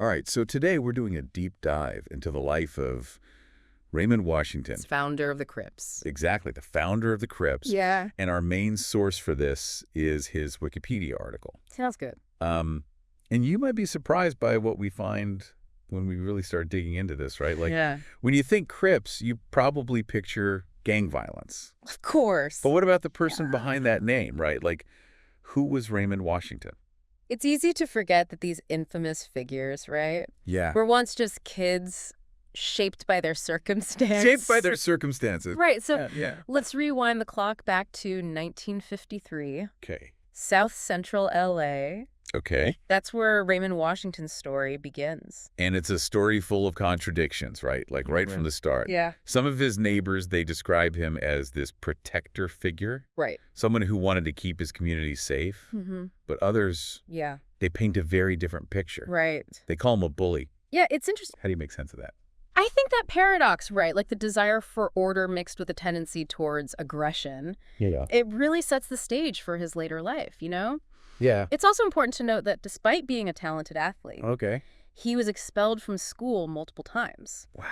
right, so today we're doing a deep dive into the life of Raymond Washington. He's founder of the Crips. Exactly, the founder of the Crips. Yeah. And our main source for this is his Wikipedia article. Sounds good. And you might be surprised by what we find when we really start digging into this, right? Like, yeah. When you think Crips, you probably picture gang violence. Of course. But what about the person behind that name, right? Like, who was Raymond Washington? It's easy to forget that these infamous figures, right? Yeah. Were once just kids shaped by their circumstance. Shaped by their circumstances. Right. So yeah. let's rewind the clock back to 1953. Okay. South Central L.A. Okay. That's where Raymond Washington's story begins. And it's a story full of contradictions, right? Like right from the start. Yeah. Some of his neighbors, they describe him as this protector figure. Right. Someone who wanted to keep his community safe. Mm-hmm. But others, they paint a very different picture. Right. They call him a bully. Yeah, it's interesting. How do you make sense of that? I think that paradox, right, like the desire for order mixed with a tendency towards aggression, it really sets the stage for his later life, you know? Yeah. It's also important to note that despite being a talented athlete, he was expelled from school multiple times. Wow.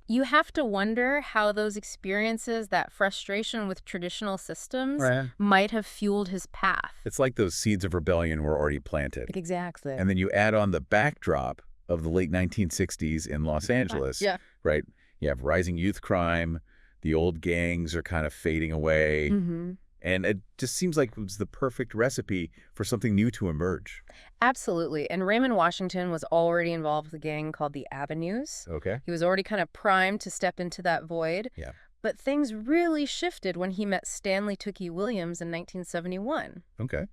You have to wonder how those experiences, that frustration with traditional systems, might have fueled his path. It's like those seeds of rebellion were already planted. Exactly. And then you add on the backdrop of the late 1960s in Los Angeles, right? You have rising youth crime, the old gangs are kind of fading away, and it just seems like it was the perfect recipe for something new to emerge. Absolutely. And Raymond Washington was already involved with a gang called the Avenues. Okay. He was already kind of primed to step into that void. Yeah. But things really shifted when he met Stanley Tookie Williams in 1971. Okay.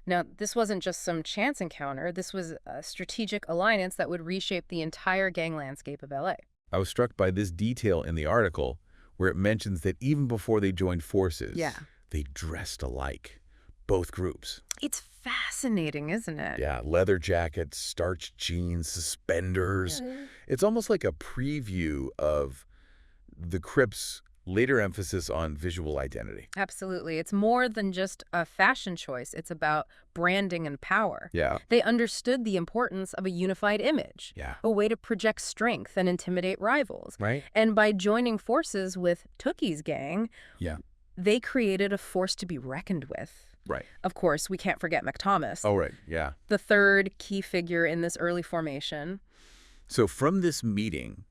Now, this wasn't just some chance encounter. This was a strategic alliance that would reshape the entire gang landscape of L.A. I was struck by this detail in the article where it mentions that even before they joined forces, they dressed alike, both groups. It's fascinating, isn't it? Yeah, leather jackets, starched jeans, suspenders. It's almost like a preview of the Crips' later emphasis on visual identity. Absolutely. It's more than just a fashion choice. It's about branding and power. Yeah. They understood the importance of a unified image, a way to project strength and intimidate rivals. Right. And by joining forces with Tookie's gang, they created a force to be reckoned with. Right. Of course, we can't forget McThomas. Oh, right. Yeah. The third key figure in this early formation. So from this meeting,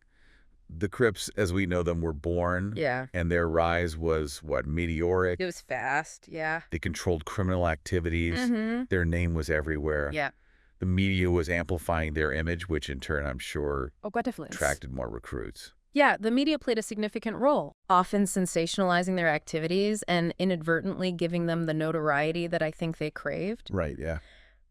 the Crips, as we know them, were born. Yeah. And their rise was, what, meteoric? It was fast, yeah. They controlled criminal activities. Their name was everywhere. Yeah. The media was amplifying their image, which in turn, I'm sure, attracted more recruits. Yeah, the media played a significant role, often sensationalizing their activities and inadvertently giving them the notoriety that I think they craved. Right, yeah.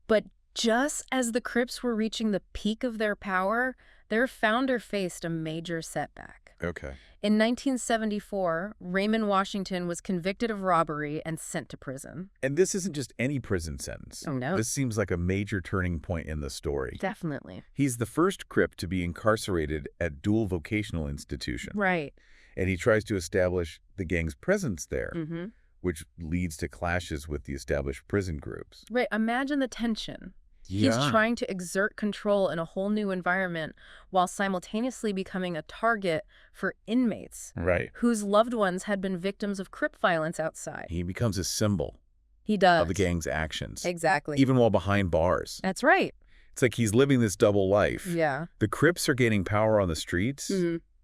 But just as the Crips were reaching the peak of their power, their founder faced a major setback. Okay. In 1974, Raymond Washington was convicted of robbery and sent to prison. And this isn't just any prison sentence. Oh, no. This seems like a major turning point in the story. Definitely. He's the first Crip to be incarcerated at dual vocational institution. Right. And he tries to establish the gang's presence there, which leads to clashes with the established prison groups. Right. Imagine the tension. He's trying to exert control in a whole new environment while simultaneously becoming a target for inmates whose loved ones had been victims of Crip violence outside. He becomes a symbol of the gang's actions. Exactly. Even while behind bars. That's right. It's like he's living this double life. Yeah. The Crips are gaining power on the streets,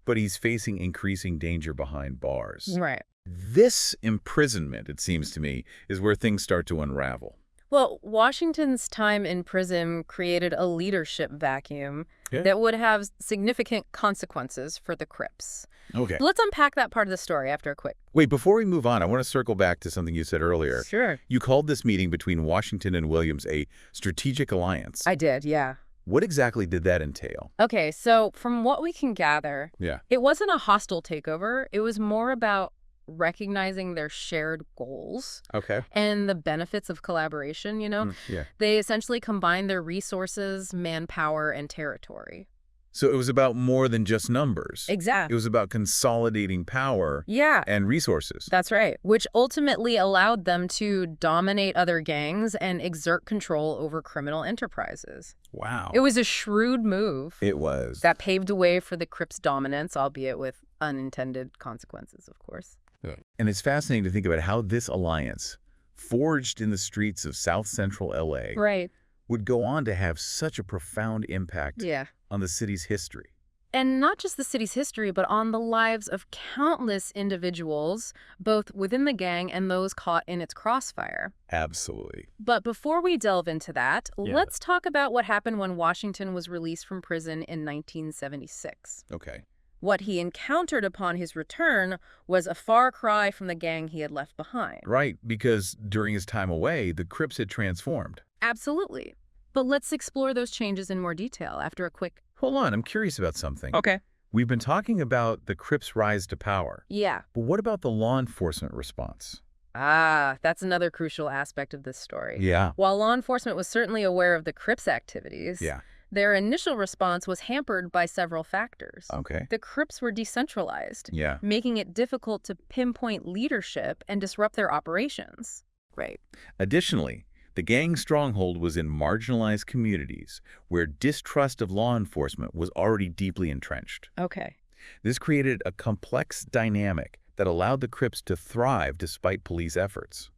but he's facing increasing danger behind bars. Right. This imprisonment, it seems to me, is where things start to unravel. Well, Washington's time in prison created a leadership vacuum that would have significant consequences for the Crips. Okay. Let's unpack that part of the story after a quick. Wait, before we move on, I want to circle back to something you said earlier. Sure. You called this meeting between Washington and Williams a strategic alliance. I did, yeah. What exactly did that entail? Okay, so from what we can gather, it wasn't a hostile takeover. It was more about recognizing their shared goals and the benefits of collaboration, you know? They essentially combined their resources, manpower, and territory. So it was about more than just numbers. Exactly. It was about consolidating power and resources. That's right, which ultimately allowed them to dominate other gangs and exert control over criminal enterprises. Wow. It was a shrewd move. It was. That paved the way for the Crips' dominance, albeit with unintended consequences, of course. Yeah. And it's fascinating to think about how this alliance, forged in the streets of South Central L.A., would go on to have such a profound impact on the city's history. And not just the city's history, but on the lives of countless individuals, both within the gang and those caught in its crossfire. Absolutely. But before we delve into that, let's talk about what happened when Washington was released from prison in 1976. Okay. What he encountered upon his return was a far cry from the gang he had left behind. Right, because during his time away, the Crips had transformed. Absolutely. But let's explore those changes in more detail after a quick... Hold on, I'm curious about something. Okay. We've been talking about the Crips' rise to power. Yeah. But what about the law enforcement response? That's another crucial aspect of this story. Yeah. While law enforcement was certainly aware of the Crips' activities, their initial response was hampered by several factors. Okay. The Crips were decentralized, making it difficult to pinpoint leadership and disrupt their operations. Right. Additionally, the gang stronghold was in marginalized communities where distrust of law enforcement was already deeply entrenched. Okay. This created a complex dynamic that allowed the Crips to thrive despite police efforts.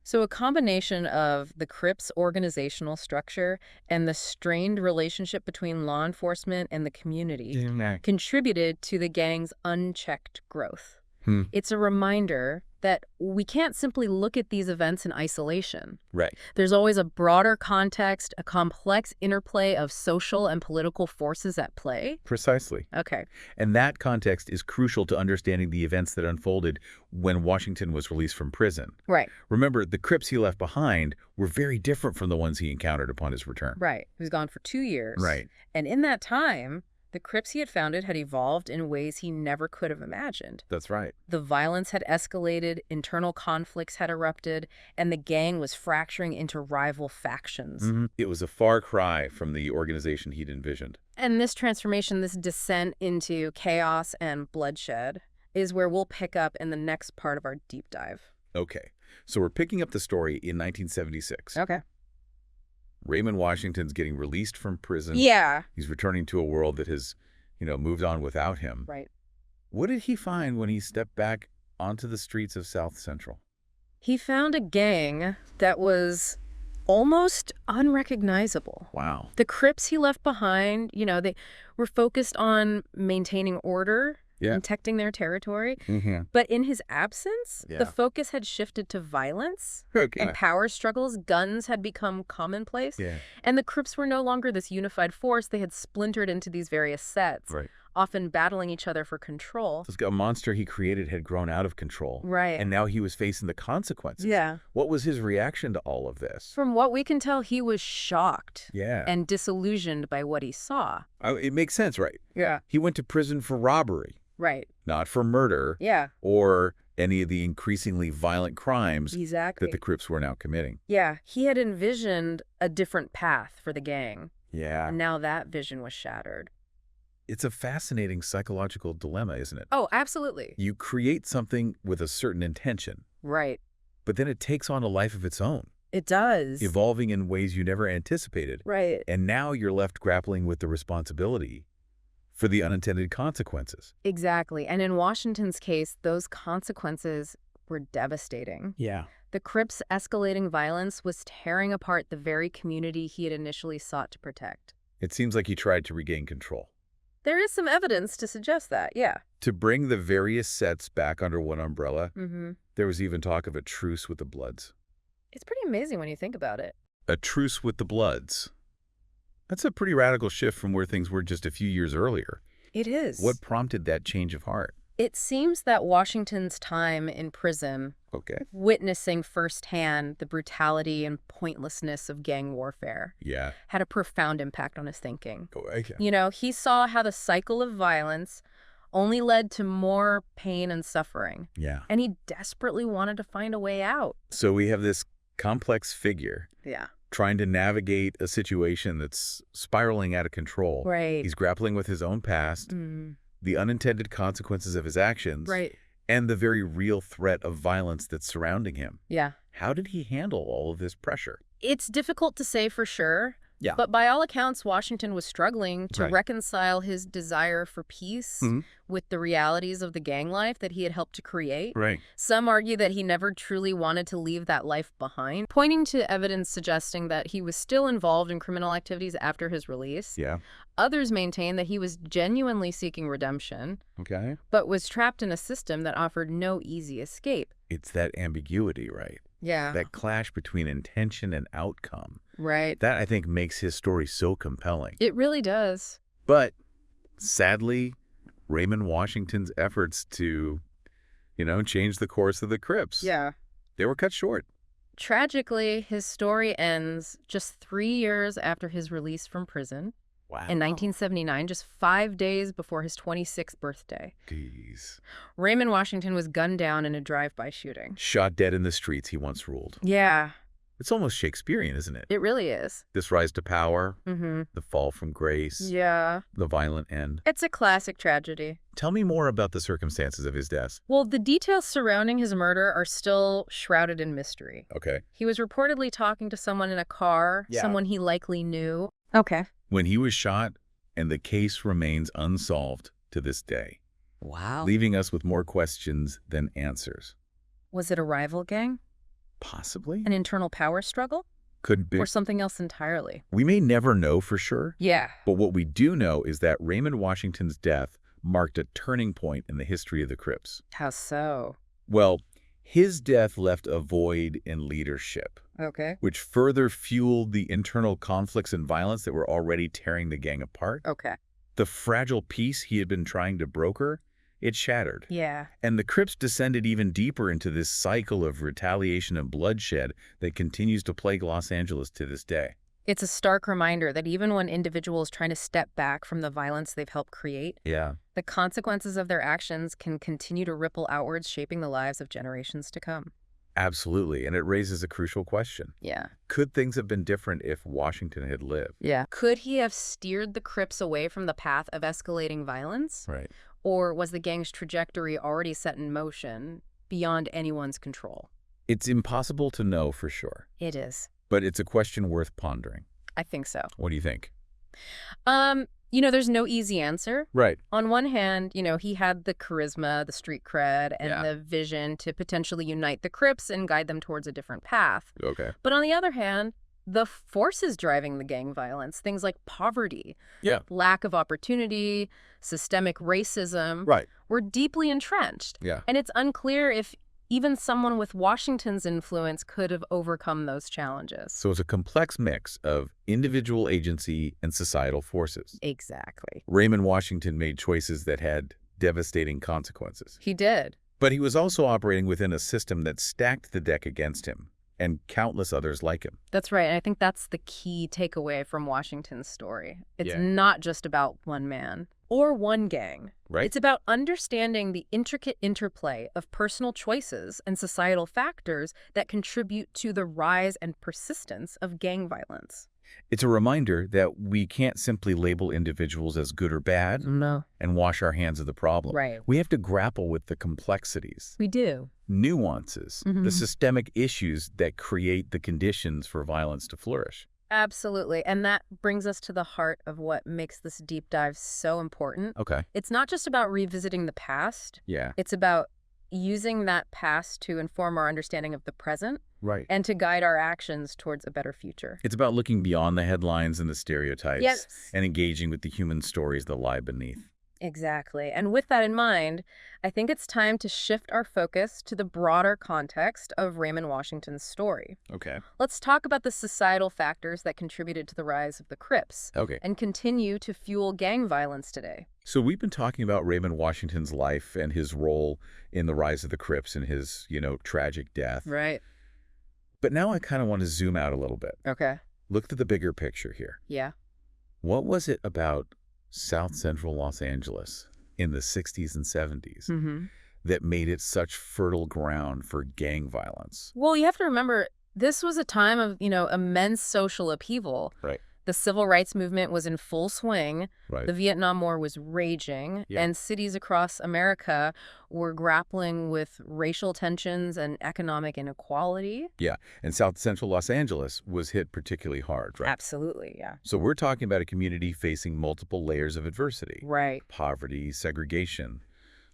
So a combination of the Crips' organizational structure and the strained relationship between law enforcement and the community contributed to the gang's unchecked growth. It's a reminder that we can't simply look at these events in isolation. Right. There's always a broader context, a complex interplay of social and political forces at play. Precisely. Okay. And that context is crucial to understanding the events that unfolded when Washington was released from prison. Right. Remember, the Crips he left behind were very different from the ones he encountered upon his return. Right. He was gone for 2 years. Right. And in that time, the Crips he had founded had evolved in ways he never could have imagined. That's right. The violence had escalated, internal conflicts had erupted, and the gang was fracturing into rival factions. It was a far cry from the organization he'd envisioned. And this transformation, this descent into chaos and bloodshed, is where we'll pick up in the next part of our deep dive. Okay. So we're picking up the story in 1976. Okay. Raymond Washington's getting released from prison. Yeah. He's returning to a world that has, moved on without him. Right. What did he find when he stepped back onto the streets of South Central? He found a gang that was almost unrecognizable. Wow. The Crips he left behind, they were focused on maintaining order, protecting their territory. But in his absence, the focus had shifted to violence and power struggles. Guns had become commonplace. And the Crips were no longer this unified force. They had splintered into these various sets, often battling each other for control. A monster he created had grown out of control. Right. And now he was facing the consequences. Yeah. What was his reaction to all of this? From what we can tell, he was shocked Yeah. and disillusioned by what he saw. It makes sense, right? Yeah. He went to prison for robbery. Right. Not for murder. Yeah. Or any of the increasingly violent crimes Exactly. that the Crips were now committing. Yeah. He had envisioned a different path for the gang. Yeah. And now that vision was shattered. It's a fascinating psychological dilemma, isn't it? Oh, absolutely. You create something with a certain intention. Right. But then it takes on a life of its own. It does. Evolving in ways you never anticipated. Right. And now you're left grappling with the responsibility for the unintended consequences. Exactly. And in Washington's case, those consequences were devastating. Yeah. The Crips' escalating violence was tearing apart the very community he had initially sought to protect. It seems like he tried to regain control. There is some evidence to suggest that, yeah. To bring the various sets back under one umbrella, there was even talk of a truce with the Bloods. It's pretty amazing when you think about it. A truce with the Bloods. That's a pretty radical shift from where things were just a few years earlier. It is. What prompted that change of heart? It seems that Washington's time in prison, witnessing firsthand the brutality and pointlessness of gang warfare, had a profound impact on his thinking. He saw how the cycle of violence only led to more pain and suffering. Yeah. And he desperately wanted to find a way out. So we have this complex figure. Yeah. trying to navigate a situation that's spiraling out of control. Right. He's grappling with his own past, the unintended consequences of his actions, and the very real threat of violence that's surrounding him. Yeah. How did he handle all of this pressure? It's difficult to say for sure. Yeah. But by all accounts, Washington was struggling to reconcile his desire for peace with the realities of the gang life that he had helped to create. Right. Some argue that he never truly wanted to leave that life behind, pointing to evidence suggesting that he was still involved in criminal activities after his release. Yeah. Others maintain that he was genuinely seeking redemption, but was trapped in a system that offered no easy escape. It's that ambiguity, right? Yeah. That clash between intention and outcome. Right. That, I think, makes his story so compelling. It really does. But, sadly, Raymond Washington's efforts to, change the course of the Crips, they were cut short. Tragically, his story ends just 3 years after his release from prison. Wow. In 1979, just 5 days before his 26th birthday. Jeez. Raymond Washington was gunned down in a drive-by shooting. Shot dead in the streets, he once ruled. Yeah. It's almost Shakespearean, isn't it? It really is. This rise to power, the fall from grace, the violent end. It's a classic tragedy. Tell me more about the circumstances of his death. Well, the details surrounding his murder are still shrouded in mystery. Okay. He was reportedly talking to someone in a car, someone he likely knew. Okay. When he was shot, and the case remains unsolved to this day. Wow. Leaving us with more questions than answers. Was it a rival gang? Possibly. An internal power struggle? Could be. Or something else entirely? We may never know for sure. Yeah. But what we do know is that Raymond Washington's death marked a turning point in the history of the Crips. How so? Well, his death left a void in leadership. Okay. Which further fueled the internal conflicts and violence that were already tearing the gang apart. Okay. The fragile peace he had been trying to broker, it shattered. Yeah. And the Crips descended even deeper into this cycle of retaliation and bloodshed that continues to plague Los Angeles to this day. It's a stark reminder that even when individuals trying to step back from the violence they've helped create, the consequences of their actions can continue to ripple outwards, shaping the lives of generations to come. Absolutely, and it raises a crucial question. Yeah. Could things have been different if Washington had lived? Yeah. Could he have steered the Crips away from the path of escalating violence? Right. Or was the gang's trajectory already set in motion beyond anyone's control? It's impossible to know for sure. It is. But it's a question worth pondering. I think so. What do you think? There's no easy answer. Right. On one hand, he had the charisma, the street cred, and the vision to potentially unite the Crips and guide them towards a different path. Okay. But on the other hand, the forces driving the gang violence, things like poverty, lack of opportunity, systemic racism, were deeply entrenched. Yeah. And it's unclear if even someone with Washington's influence could have overcome those challenges. So it's a complex mix of individual agency and societal forces. Exactly. Raymond Washington made choices that had devastating consequences. He did. But he was also operating within a system that stacked the deck against him, and countless others like him. That's right. And I think that's the key takeaway from Washington's story. It's not just about one man or one gang. Right. It's about understanding the intricate interplay of personal choices and societal factors that contribute to the rise and persistence of gang violence. It's a reminder that we can't simply label individuals as good or bad and wash our hands of the problem. Right. We have to grapple with the complexities. We do. Nuances, the systemic issues that create the conditions for violence to flourish. Absolutely. And that brings us to the heart of what makes this deep dive so important. Okay. It's not just about revisiting the past. Yeah. It's about using that past to inform our understanding of the present. Right. And to guide our actions towards a better future. It's about looking beyond the headlines and the stereotypes and engaging with the human stories that lie beneath. Exactly. And with that in mind, I think it's time to shift our focus to the broader context of Raymond Washington's story. Okay. Let's talk about the societal factors that contributed to the rise of the Crips. Okay. And continue to fuel gang violence today. So we've been talking about Raymond Washington's life and his role in the rise of the Crips and his, tragic death. Right. But now I kind of want to zoom out a little bit. Okay. Look at the bigger picture here. Yeah. What was it about South Central Los Angeles in the 60s and 70s that made it such fertile ground for gang violence? Well, you have to remember, This was a time of, immense social upheaval. Right. The civil rights movement was in full swing. Right. The Vietnam War was raging. Yeah. And cities across America were grappling with racial tensions and economic inequality. Yeah. And South Central Los Angeles was hit particularly hard, right? Absolutely, yeah. So we're talking about a community facing multiple layers of adversity. Right. Poverty, segregation,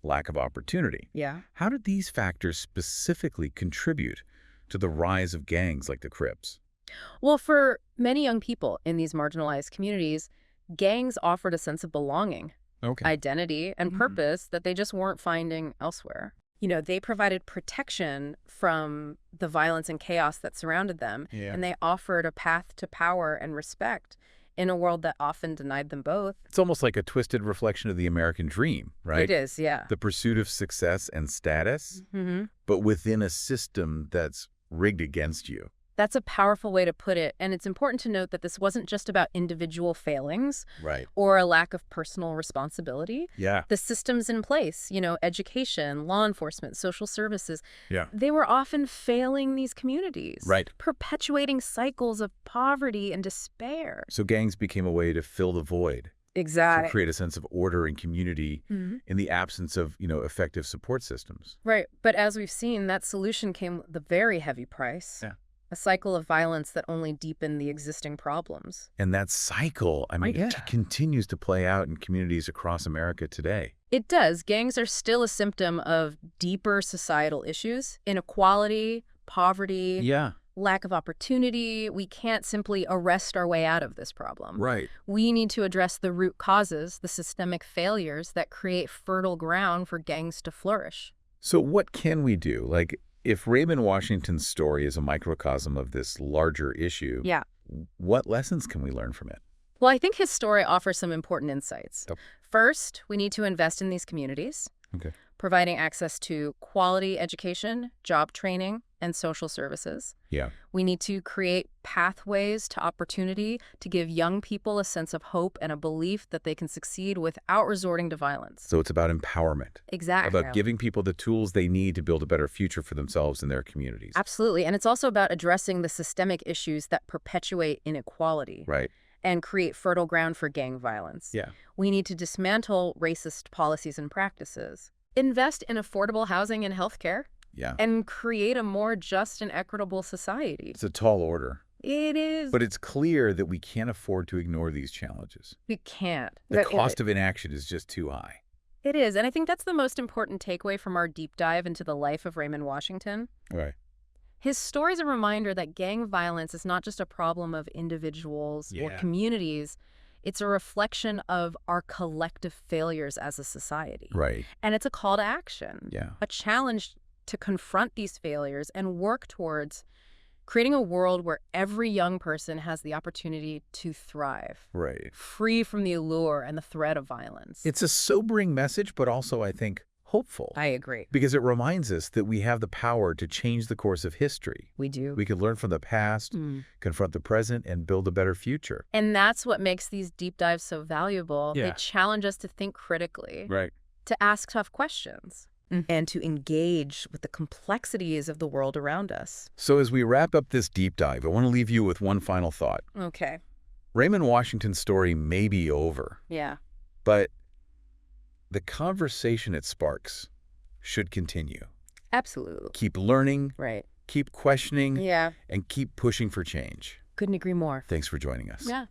lack of opportunity. Yeah. How did these factors specifically contribute to the rise of gangs like the Crips? Well, for many young people in these marginalized communities, gangs offered a sense of belonging, identity, and purpose that they just weren't finding elsewhere. They provided protection from the violence and chaos that surrounded them, and they offered a path to power and respect in a world that often denied them both. It's almost like a twisted reflection of the American dream, right? It is, yeah. The pursuit of success and status, but within a system that's rigged against you. That's a powerful way to put it, and it's important to note that this wasn't just about individual failings or a lack of personal responsibility. Yeah. The systems in place, education, law enforcement, social services, yeah, they were often failing these communities, perpetuating cycles of poverty and despair. So gangs became a way to fill the void. Exactly. To create a sense of order and community in the absence of, effective support systems. Right. But as we've seen, that solution came with a very heavy price. Yeah. A cycle of violence that only deepened the existing problems. And that cycle, it continues to play out in communities across America today. It does. Gangs are still a symptom of deeper societal issues, inequality, poverty, lack of opportunity. We can't simply arrest our way out of this problem. Right. We need to address the root causes, the systemic failures that create fertile ground for gangs to flourish. So what can we do? If Raymond Washington's story is a microcosm of this larger issue, what lessons can we learn from it? Well, I think his story offers some important insights. First, we need to invest in these communities, providing access to quality education, job training, and social services. Yeah. We need to create pathways to opportunity to give young people a sense of hope and a belief that they can succeed without resorting to violence. So it's about empowerment. Exactly. About giving people the tools they need to build a better future for themselves and their communities. Absolutely. And it's also about addressing the systemic issues that perpetuate inequality. Right. And create fertile ground for gang violence. Yeah. We need to dismantle racist policies and practices. Invest in affordable housing and healthcare. Yeah. And create a more just and equitable society. It's a tall order. It is. But it's clear that we can't afford to ignore these challenges. We can't. The cost of inaction is just too high. It is. And I think that's the most important takeaway from our deep dive into the life of Raymond Washington. Right. His story is a reminder that gang violence is not just a problem of individuals or communities. It's a reflection of our collective failures as a society. Right. And it's a call to action. Yeah. A challenge to confront these failures and work towards creating a world where every young person has the opportunity to thrive. Right. Free from the allure and the threat of violence. It's a sobering message, but also, I think, hopeful. I agree. Because it reminds us that we have the power to change the course of history. We do. We can learn from the past, confront the present, and build a better future. And that's what makes these deep dives so valuable. Yeah. They challenge us to think critically. Right. To ask tough questions. And to engage with the complexities of the world around us. So as we wrap up this deep dive, I want to leave you with one final thought. Okay. Raymond Washington's story may be over. Yeah. But the conversation it sparks should continue. Absolutely. Keep learning. Right. Keep questioning. Yeah. And keep pushing for change. Couldn't agree more. Thanks for joining us. Yeah.